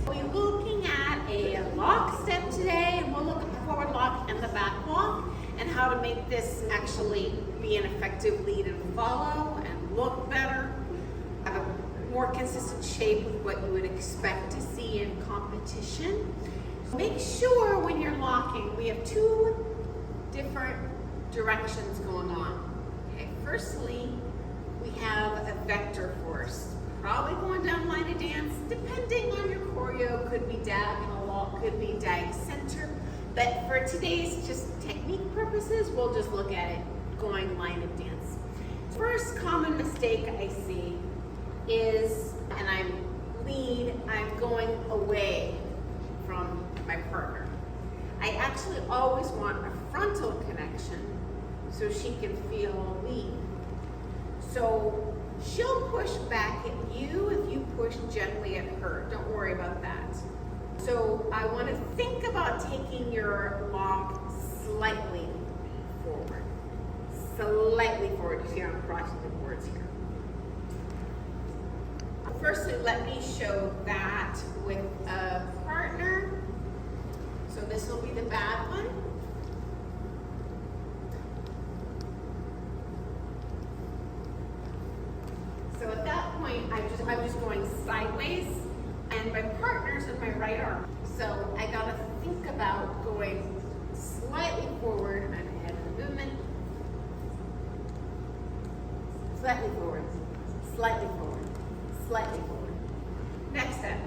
We're looking at a lock step today, and we'll look at the forward lock and the back walk, and how to make this actually be an effective lead and follow and look better, have a more consistent shape with what you would expect to see in competition. Make sure when you're locking, we have two different directions going on. Okay, firstly, we have a vector force, probably going down line of dance, depending on your choreo, could be diagonal, could be diag center, but for today's just technique purposes, we'll just look at it going line of dance. First common mistake I see is, and I'm going away from my partner. I actually always want a frontal connection so she can feel a lead. So she'll push back at you if you push gently at her. Don't worry about that. So I want to think about taking your lock slightly forward. Slightly forward. You see I'm crossing the boards here. Firstly, let me show that with a partner. So this will be the bad one. So at that point, I'm just going sideways, and my partner's in my right arm. So I gotta think about going slightly forward. I'm ahead of the movement. Slightly forward, slightly forward, slightly forward. Next step.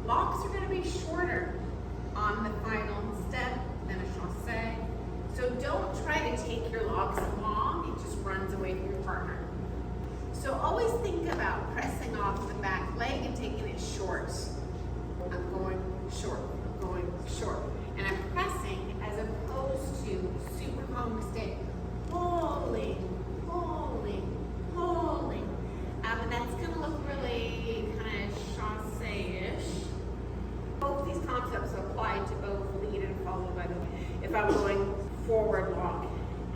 Locks are gonna be shorter on the final step than a chasse. So don't try to take your locks long, it just runs away from your partner. So always think about pressing off the back leg and taking it short. I'm going short, I'm going short. And I'm pressing as opposed to super common mistake. Pulling, pulling, pulling. And that's gonna look really kind of chasse-ish. Both these concepts apply to both lead and follow, by the way. If I'm going forward lock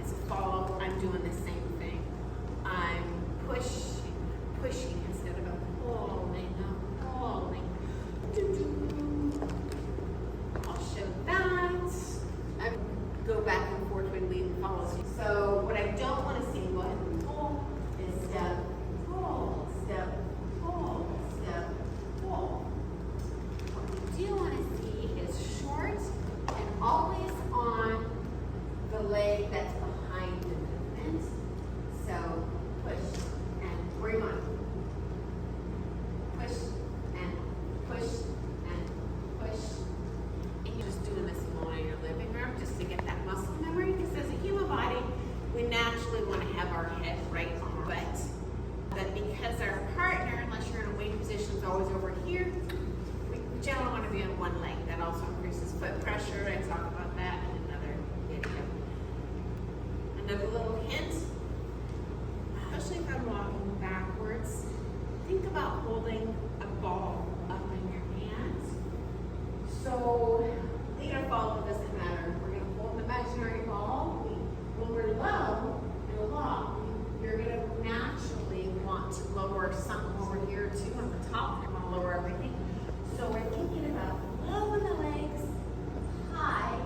as a follow, I'm doing the same thing. I'm pushing instead of a pulling, I'll show that. I go back and forth between lead and follow. So what I don't want to see, go ahead and pull, is step, pull, step, pull, step, pull. What you do want to see is short and always on the leg that's behind the movement. So push and bring on. Push and push and push. And you're just doing this alone in your living room just to get that muscle memory, because as a human body, we naturally want to have our head right on our butt. But because our partner, unless you're in a weight position, is always over here, we generally want to be on one leg. That also increases foot pressure. I talk about that in another video. Another little hint, especially if I'm walking backwards, think about holding a ball up in your hands. So lead or follow, doesn't matter. We're going to hold an imaginary ball. When we're low in a lock, you're going to naturally want to lower something over here too on the top. You want to lower everything. So we're thinking about low in the legs, high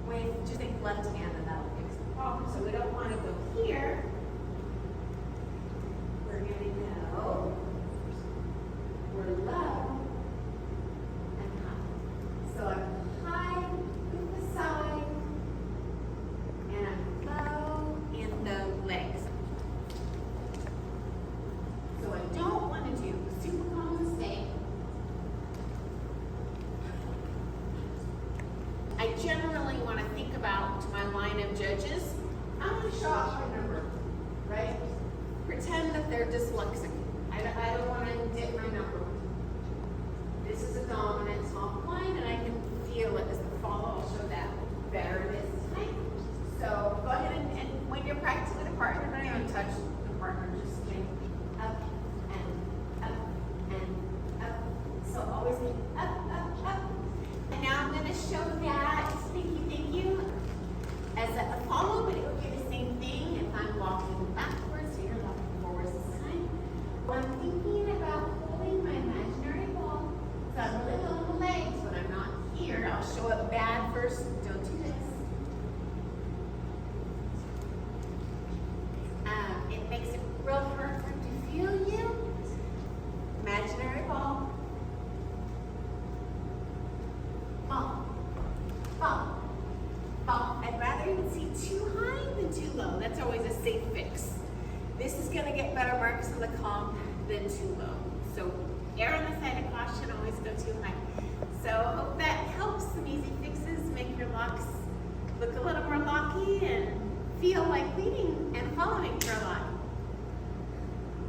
with just think left hand, and that'll fix the problem. So we don't want to go here. We're going to go, we're low and high. So I'm high with the side, and I'm low in the legs. So I don't want to do a super common mistake. I generally want to think about my line of judges. I'm going to show off my number, right? Pretend that they're dyslexic. I don't want to dip my number. This is a dominant top line, and I can feel it as the follow. I'll show that better this time. So go ahead and when you're practicing with a partner, don't even touch the partner. Just think up and up and up. So always think up, up, up. And now I'm going to show that. Thank you. As a follow, but it will be the same thing if I'm walking backwards. So you're walking forwards this time. When I'm thinking about holding my imaginary ball see too high than too low. That's always a safe fix. This is going to get better marks in the comp than too low. So err on the side of caution, always go too high. So I hope that helps. Some easy fixes make your locks look a little more locky and feel like leading and following for a lock.